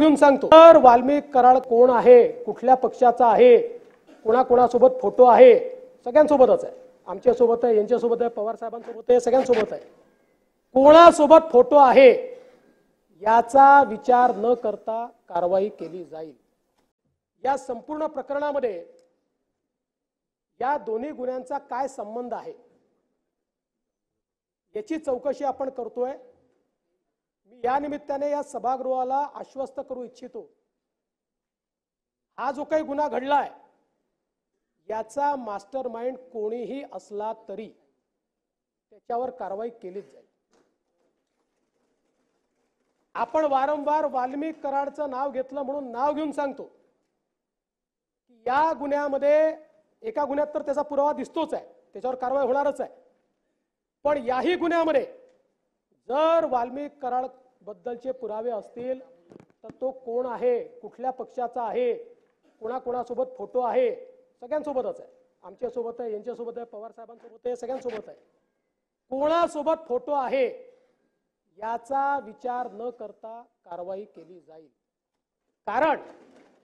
घेऊन सांगतो तर वाल्मिक कराड कोण आहे, कुठल्या पक्षाचा आहे, कोणाकोणासोबत फोटो आहे, सगळ्यांसोबतच आहे. आमच्या सोबत आहे, यांच्या सोबत आहे, पवार साहेबांसोबत आहे, सगळ्यांसोबत आहे. कोणासोबत फोटो आहे याचा विचार न करता कारवाई केली जाईल. या संपूर्ण प्रकरणामध्ये या दोन्ही गुन्ह्यांचा काय संबंध आहे याची चौकशी आपण करतोय. मी या निमित्ताने या सभागृहाला आश्वस्त करू इच्छितो, हा जो काही गुन्हा घडलाय याचा मास्टर माइंड कोणीही असला तरी त्याच्यावर कारवाई केलीच जाईल. आपण वारंवार वाल्मिक कराडचं नाव घेतलं म्हणून नाव घेऊन सांगतो की या गुन्ह्यामध्ये एका गुन्ह्यात तर त्याचा पुरावा दिसतोच आहे, त्याच्यावर कारवाई होणारच आहे. पण याही गुन्ह्यामध्ये जर वाल्मिक कराड बद्दलचे पुरावे असतील तर तो कोण आहे, कुठल्या पक्षाचा आहे, कोणाकोणासोबत फोटो आहे, सगळ्यांसोबतच आहे. आमच्या सोबत आहे, यांच्या सोबत आहे, पवार साहेबांसोबत आहे, सगळ्यांसोबत आहे. कोणासोबत फोटो आहे याचा विचार न करता कारवाई केली जाईल. कारण